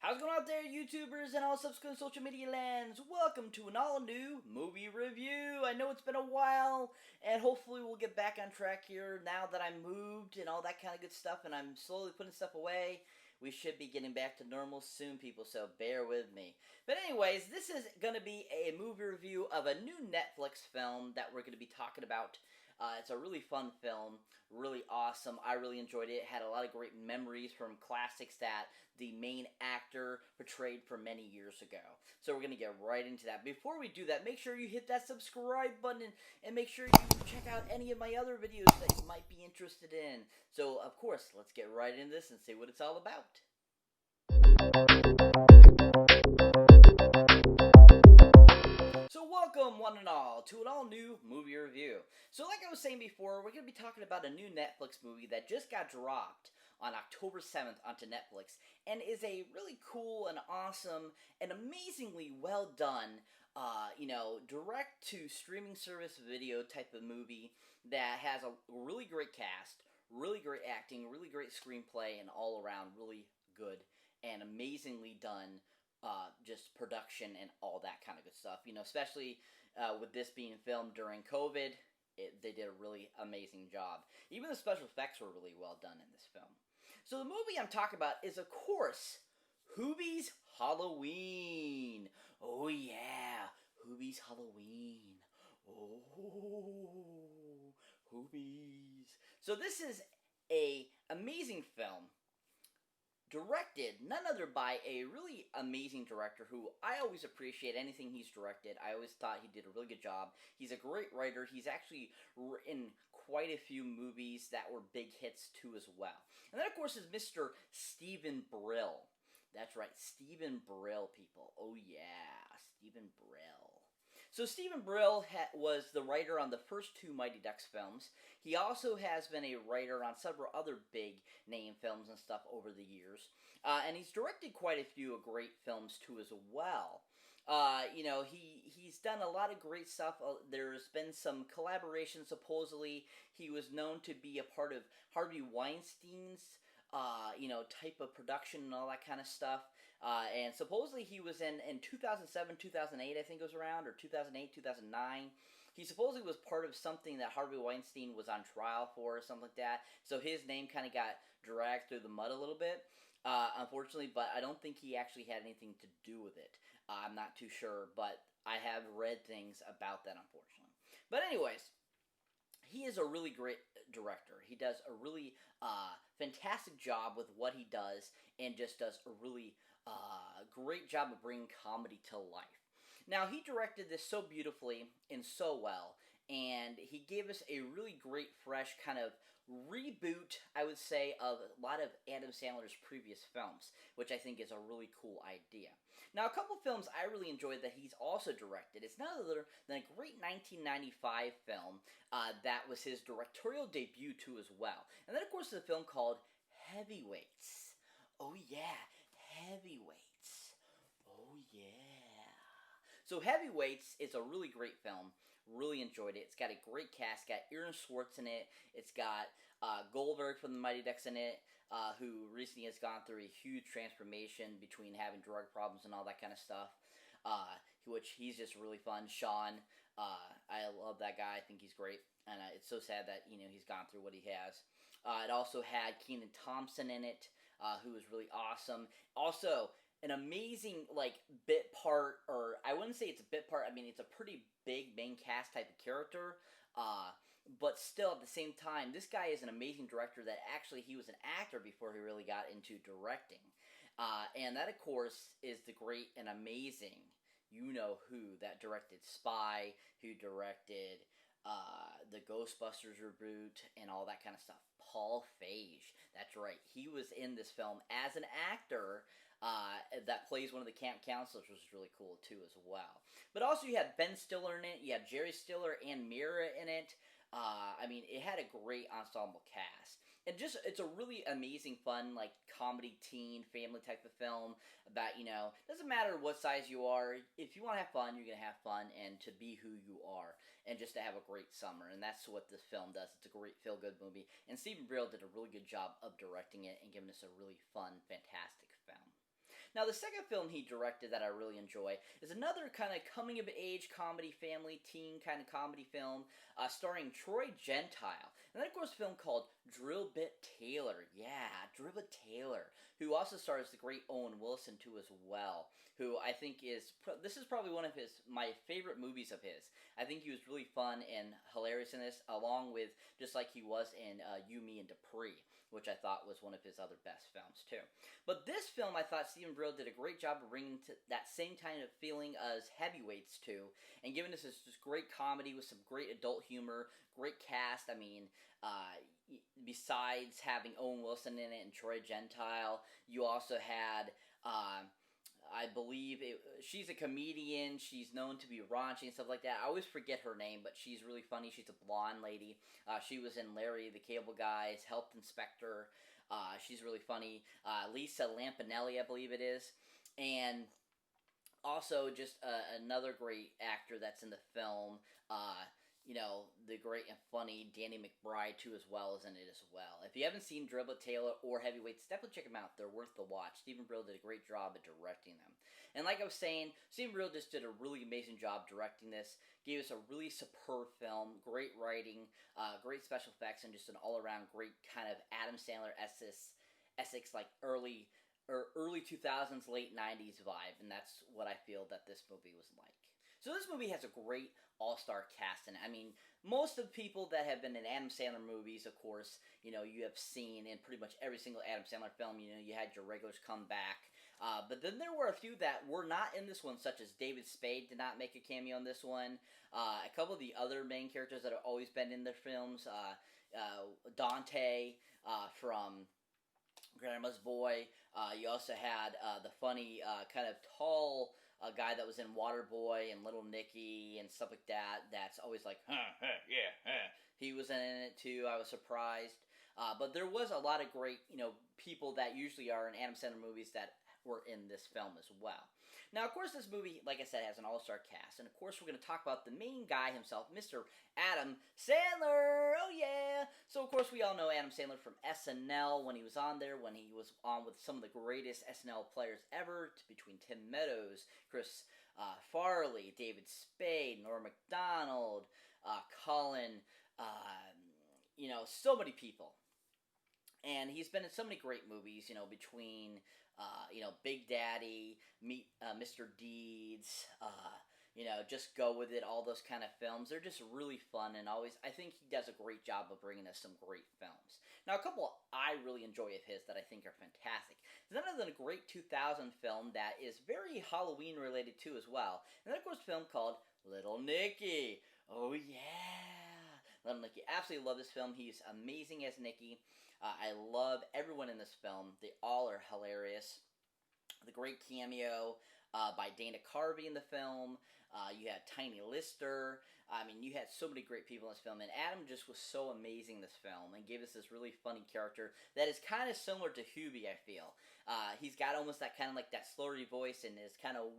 How's it going out there, YouTubers and all subsequent social media lands? Welcome to an all-new movie review. I know it's been a while, and hopefully we'll get back on track here now that I'm moved and all that kind of good stuff, and I'm slowly putting stuff away. We should be getting back to normal soon, people, so bear with me. But anyways, this is going to be a movie review of a new Netflix film that we're going to be talking about. It's a really fun film, really awesome. I really enjoyed it. It had a lot of great memories from classics that the main actor portrayed for many years ago. So we're going to get right into that. Before we do that, make sure you hit that subscribe button and make sure you check out any of my other videos that you might be interested in. So, of course, let's get right into this and see what it's all about. So welcome, one and all, to an all-new movie review. So like I was saying before, we're going to be talking about a new Netflix movie that just got dropped on October 7th onto Netflix, and is a really cool and awesome and amazingly well done, direct-to-streaming service video type of movie that has a really great cast, really great acting, really great screenplay, and all around really good and amazingly done just production and all that kind of good stuff. Especially with this being filmed during COVID, they did a really amazing job. Even the special effects were really well done in this film. So the movie I'm talking about is, of course, Hubie's Halloween. Oh yeah, Hubie's Halloween. Oh, Hubie's. So this is a amazing film, directed none other by a really amazing director who I always appreciate anything he's directed. I always thought he did a really good job. He's a great writer. He's actually in quite a few movies that were big hits too as well. And then, of course, is Mr. Steven Brill. That's right, Steven Brill, people. Oh yeah, Steven Brill. So Steven Brill was the writer on the first two Mighty Ducks films. He also has been a writer on several other big name films and stuff over the years. And he's directed quite a few great films too as well. He's done a lot of great stuff. There's been some collaborations. Supposedly, he was known to be a part of Harvey Weinstein's type of production and all that kind of stuff. And supposedly he was in 2007, 2008, I think it was around, or 2008, 2009. He supposedly was part of something that Harvey Weinstein was on trial for, or something like that. So his name kind of got dragged through the mud a little bit, unfortunately. But I don't think he actually had anything to do with it. I'm not too sure, but I have read things about that, unfortunately. But anyways, he is a really great director. He does a really fantastic job with what he does, and just does a really great job of bringing comedy to life. Now, he directed this so beautifully and so well, and he gave us a really great, fresh kind of reboot, I would say, of a lot of Adam Sandler's previous films, which I think is a really cool idea. Now, a couple films I really enjoyed that he's also directed. It's none other than a great 1995 film that was his directorial debut too as well. And then, of course, there's a film called Heavyweights. Oh yeah, Heavyweights. Oh yeah. So Heavyweights is a really great film. Really enjoyed it. It's got a great cast. Got Aaron Swartz in it. It's got Goldberg from the Mighty Ducks in it, who recently has gone through a huge transformation between having drug problems and all that kind of stuff, which he's just really fun. Sean, I love that guy. I think he's great. And it's so sad that, he's gone through what he has. It also had Kenan Thompson in it, who was really awesome. Also, an amazing, bit part, or I wouldn't say it's a bit part, I mean, it's a pretty big main cast type of character, but still, at the same time, this guy is an amazing director that actually, he was an actor before he really got into directing, and that, of course, is the great and amazing, you-know-who, that directed Spy, who directed the Ghostbusters reboot, and all that kind of stuff. Paul Feig, that's right, he was in this film as an actor, that plays one of the camp counselors, which is really cool too as well. But also you had Ben Stiller in it, you had Jerry Stiller and Mira in it. I mean, it had a great ensemble cast. And just, it's a really amazing, fun, comedy, teen, family type of film about, doesn't matter what size you are, if you want to have fun, you're going to have fun, and to be who you are, and just to have a great summer, and that's what this film does. It's a great feel-good movie, and Steven Brill did a really good job of directing it and giving us a really fun, fantastic film. Now, the second film he directed that I really enjoy is another kind of coming-of-age comedy, family, teen kind of comedy film starring Troy Gentile. And then, of course, a film called Drillbit Taylor. Yeah, Drillbit Taylor, who also stars the great Owen Wilson, too, as well, who I think this is probably one of my favorite movies of his. I think he was really fun and hilarious in this, along with just like he was in You, Me, and Dupree, which I thought was one of his other best films, too. But this film, I thought Steven Brill did a great job of bringing to that same kind of feeling as Heavyweights, too, and giving us this great comedy with some great adult humor, great cast. I mean, besides having Owen Wilson in it and Troy Gentile, you also had... I believe she's a comedian. She's known to be raunchy and stuff like that. I always forget her name, but she's really funny. She's a blonde lady. She was in Larry the Cable Guy's Health Inspector. She's really funny. Lisa Lampanelli, I believe it is. And also just another great actor that's in the film. The great and funny Danny McBride, too, as well, is in it as well. If you haven't seen Drillbit Taylor or Heavyweights, definitely check them out. They're worth the watch. Steven Brill did a great job at directing them. And like I was saying, Steven Brill just did a really amazing job directing this. Gave us a really superb film, great writing, great special effects, and just an all-around great kind of Adam Sandler Essex like early 2000s, late 90s vibe. And that's what I feel that this movie was like. So this movie has a great all-star cast in it. I mean, most of the people that have been in Adam Sandler movies, of course, you have seen in pretty much every single Adam Sandler film. You had your regulars come back. But then there were a few that were not in this one, such as David Spade did not make a cameo in this one. A couple of the other main characters that have always been in their films, Dante from Grandma's Boy. You also had the funny kind of tall... a guy that was in Waterboy and Little Nikki and stuff like that. That's always like, yeah. He was in it too. I was surprised. But there was a lot of great, people that usually are in Adam Sandler movies that were in this film as well. Now, of course, this movie, like I said, has an all-star cast. And, of course, we're going to talk about the main guy himself, Mr. Adam Sandler. Oh, yeah. So, of course, we all know Adam Sandler from SNL when he was on there, when he was on with some of the greatest SNL players ever, between Tim Meadows, Chris Farley, David Spade, Norm Macdonald, Colin, so many people. And he's been in so many great movies, between, Big Daddy, Meet Mr. Deeds, Just Go With It, all those kind of films. They're just really fun, and I think he does a great job of bringing us some great films. Now, a couple I really enjoy of his that I think are fantastic is none other than a great 2000 film that is very Halloween-related, too, as well. And then, of course, a film called Little Nicky. Oh, yeah. Little Nicky. Absolutely love this film. He's amazing as Nicky. I love everyone in this film. They all are hilarious. The great cameo by Dana Carvey in the film. You had Tiny Lister. I mean, you had so many great people in this film. And Adam just was so amazing in this film and gave us this really funny character that is kind of similar to Hubie, I feel. He's got almost that kind of like that slurry voice and is kind of,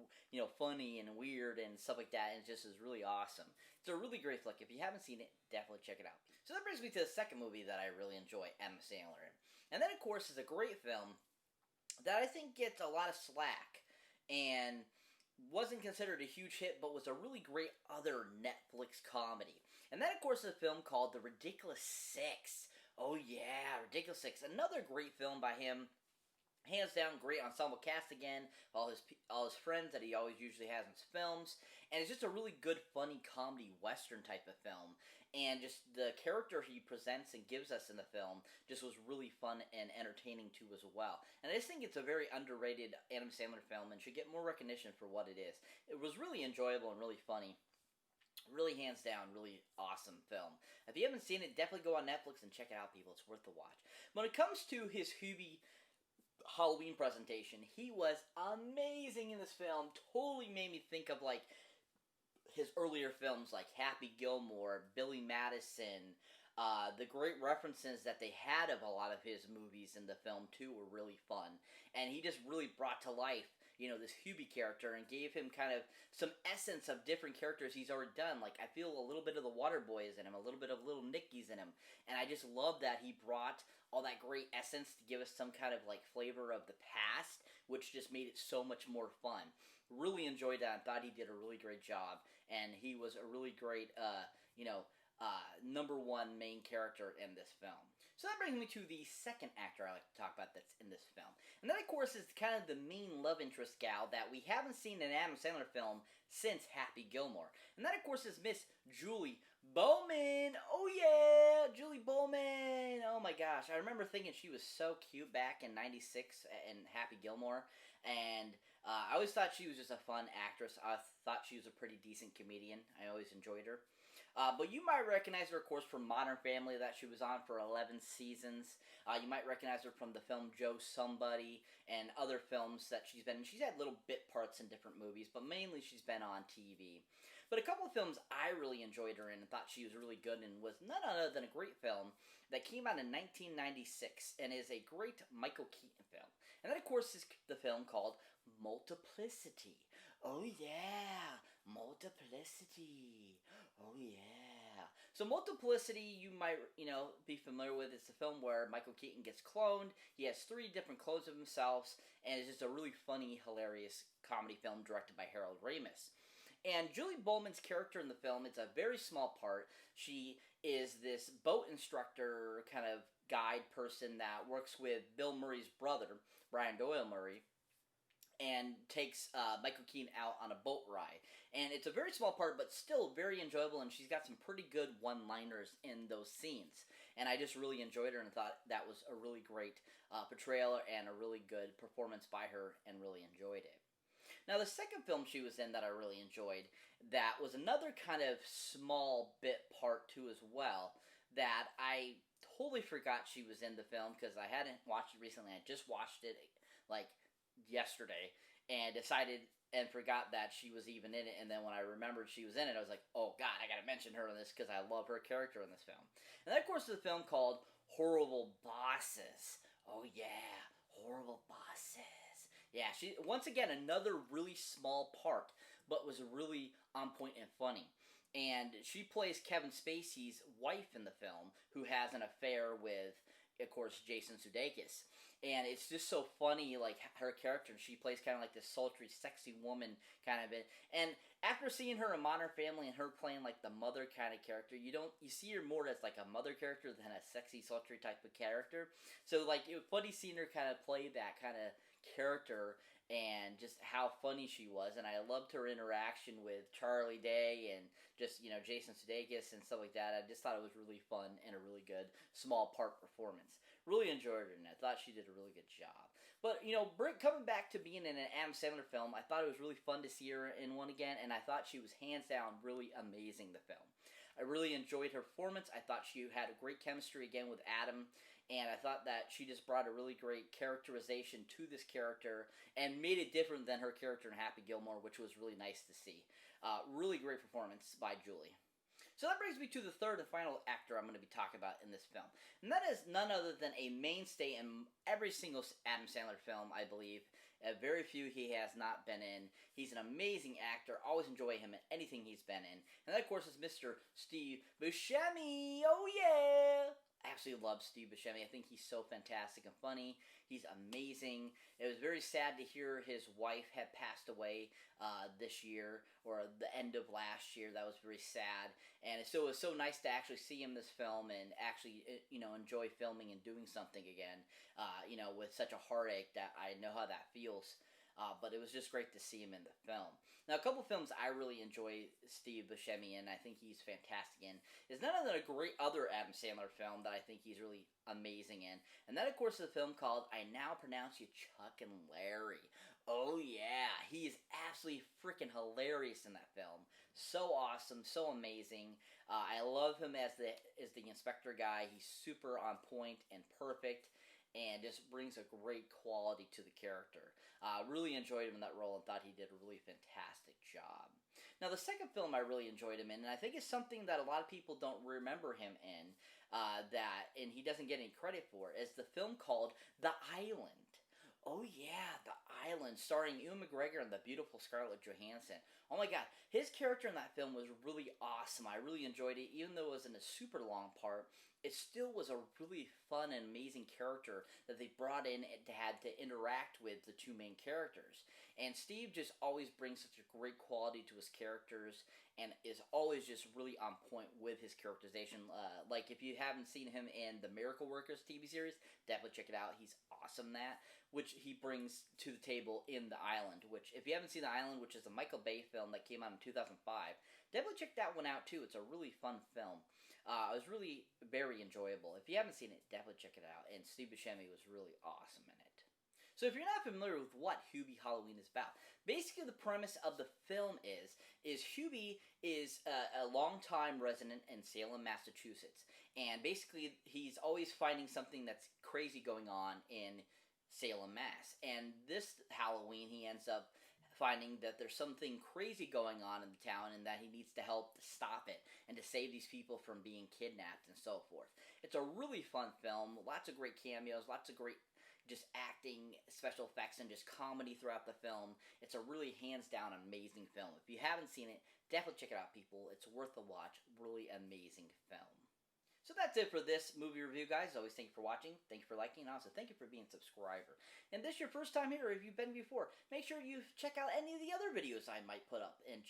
funny and weird and stuff like that. And it just is really awesome. It's a really great flick. If you haven't seen it, definitely check it out. So that brings me to the second movie that I really enjoy Adam Sandler in. And that, of course, is a great film that I think gets a lot of slack and wasn't considered a huge hit, but was a really great other Netflix comedy. And that, of course, is a film called The Ridiculous Six. Oh, yeah, Ridiculous Six. Another great film by him. Hands down, great ensemble cast again. All his friends that he always usually has in his films. And it's just a really good, funny comedy western type of film. And just the character he presents and gives us in the film just was really fun and entertaining too as well. And I just think it's a very underrated Adam Sandler film and should get more recognition for what it is. It was really enjoyable and really funny. Really hands down, really awesome film. If you haven't seen it, definitely go on Netflix and check it out, people. It's worth the watch. When it comes to his Hubie Halloween presentation, he was amazing in this film. Totally made me think of like his earlier films like Happy Gilmore, Billy Madison. The great references that they had of a lot of his movies in the film too were really fun. And he just really brought to life, this Hubie character and gave him kind of some essence of different characters he's already done. Like, I feel a little bit of the Waterboy is in him, a little bit of Little Nicky's in him. And I just love that he brought all that great essence to give us some kind of, like, flavor of the past which just made it so much more fun. Really enjoyed that. I thought he did a really great job, and he was a really great, number one main character in this film. So that brings me to the second actor I like to talk about that's in this film. And that, of course, is kind of the main love interest gal that we haven't seen in an Adam Sandler film since Happy Gilmore. And that, of course, is Miss Julie Bowen. Oh, yeah, Julie Bowen. Oh, my gosh. I remember thinking she was so cute back in '96 in Happy Gilmore. And I always thought she was just a fun actress. I thought she was a pretty decent comedian. I always enjoyed her. But you might recognize her, of course, from Modern Family that she was on for 11 seasons. You might recognize her from the film Joe Somebody and other films that she's been in. She's had little bit parts in different movies, but mainly she's been on TV. But a couple of films I really enjoyed her in and thought she was really good in was none other than a great film that came out in 1996 and is a great Michael Keaton film. And that, of course, is the film called Multiplicity. Oh, yeah, Multiplicity. Oh, yeah. So Multiplicity, you might, be familiar with. It's a film where Michael Keaton gets cloned. He has 3 different clones of himself, and it's just a really funny, hilarious comedy film directed by Harold Ramis. And Julie Bowen's character in the film, it's a very small part. She is this boat instructor kind of guide person that works with Bill Murray's brother, Brian Doyle Murray, and takes Michael Keaton out on a boat ride. And it's a very small part, but still very enjoyable, and she's got some pretty good one-liners in those scenes. And I just really enjoyed her and thought that was a really great portrayal and a really good performance by her, and really enjoyed it. Now, the second film she was in that I really enjoyed, that was another kind of small bit part too as well, that I totally forgot she was in the film because I hadn't watched it recently. I just watched it like yesterday and decided and forgot that she was even in it, and then when I remembered she was in it, I was like, oh god, I gotta mention her in this because I love her character in this film. And that, of course, is a film called Horrible Bosses. Oh yeah, Horrible Bosses. Yeah, she, once again, another really small part, but was really on point and funny. And she plays Kevin Spacey's wife in the film, who has an affair with, of course, Jason Sudeikis. And it's just so funny, like, her character. She plays kind of like this sultry, sexy woman kind of it. And after seeing her in Modern Family and her playing, like, the mother kind of character, you see her more as, like, a mother character than a sexy, sultry type of character. So, like, it was funny seeing her kind of play that kind of character and just how funny she was. And I loved her interaction with Charlie Day and just, Jason Sudeikis and stuff like that. I just thought it was really fun and a really good small part performance. Really enjoyed her, and I thought she did a really good job. But, coming back to being in an Adam Sandler film, I thought it was really fun to see her in one again, and I thought she was hands down really amazing, the film. I really enjoyed her performance. I thought she had a great chemistry again with Adam, and I thought that she just brought a really great characterization to this character and made it different than her character in Happy Gilmore, which was really nice to see. Really great performance by Julie. So that brings me to the third and final actor I'm going to be talking about in this film. And that is none other than a mainstay in every single Adam Sandler film, I believe. Very few he has not been in. He's an amazing actor. Always enjoy him in anything he's been in. And that, of course, is Mr. Steve Buscemi. Oh, yeah! I absolutely love Steve Buscemi. I think he's so fantastic and funny. He's amazing. It was very sad to hear his wife had passed away this year, or the end of last year. That was very sad. And so it was so nice to actually see him in this film and actually, enjoy filming and doing something again, with such a heartache that I know how that feels. But it was just great to see him in the film. Now, a couple films I really enjoy Steve Buscemi in, I think he's fantastic in, is none other than a great other Adam Sandler film that I think he's really amazing in. And that, of course, is a film called I Now Pronounce You Chuck and Larry. Oh, yeah. He is absolutely freaking hilarious in that film. So awesome, so amazing. I love him as the inspector guy. He's super on point and perfect, and just brings a great quality to the character. Really enjoyed him in that role and thought he did a really fantastic job. Now, the second film I really enjoyed him in, and I think it's something that a lot of people don't remember him in, and he doesn't get any credit for, is the film called The Island. Oh yeah, The Island, starring Ewan McGregor and the beautiful Scarlett Johansson. Oh my god, his character in that film was really awesome. I really enjoyed it, even though it wasn't a super long part. It still was a really fun and amazing character that they brought in to had to interact with the two main characters. And Steve just always brings such a great quality to his characters and is always just really on point with his characterization. Like, if you haven't seen him in the Miracle Workers TV series, definitely check it out. He's awesome in that, which he brings to the table in The Island, which, if you haven't seen The Island, which is a Michael Bay film that came out in 2005, definitely check that one out, too. It's a really fun film. It was really very enjoyable. If you haven't seen it, definitely check it out. And Steve Buscemi was really awesome in it. So if you're not familiar with what Hubie Halloween is about, basically the premise of the film is Hubie is a longtime resident in Salem, Massachusetts. And basically he's always finding something that's crazy going on in Salem, Mass. And this Halloween he ends up finding that there's something crazy going on in the town and that he needs to help to stop it and to save these people from being kidnapped and so forth. It's a really fun film, lots of great cameos, lots of great just acting, special effects, and just comedy throughout the film. It's a really hands down amazing film. If you haven't seen it, definitely check it out, people. It's worth a watch. Really amazing film. So that's it for this movie review, guys. As always, thank you for watching, thank you for liking, and also thank you for being a subscriber. And this is your first time here, or if you've been before, make sure you check out any of the other videos I might put up and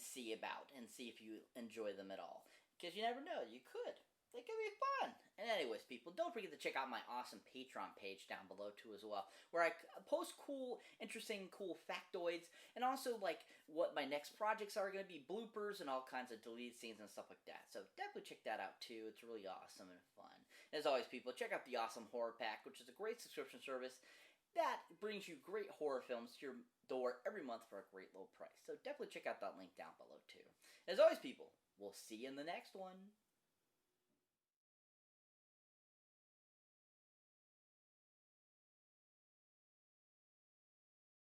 see about, and see if you enjoy them at all. Because you never know, you could. They could be fun. And anyways, people, don't forget to check out my awesome Patreon page down below, too, as well, where I post cool, interesting, cool factoids, and also, like, what my next projects are going to be, bloopers, and all kinds of deleted scenes and stuff like that. So definitely check that out, too. It's really awesome and fun. As always, people, check out the Awesome Horror Pack, which is a great subscription service that brings you great horror films to your door every month for a great low price. So definitely check out that link down below, too. As always, people, we'll see you in the next one.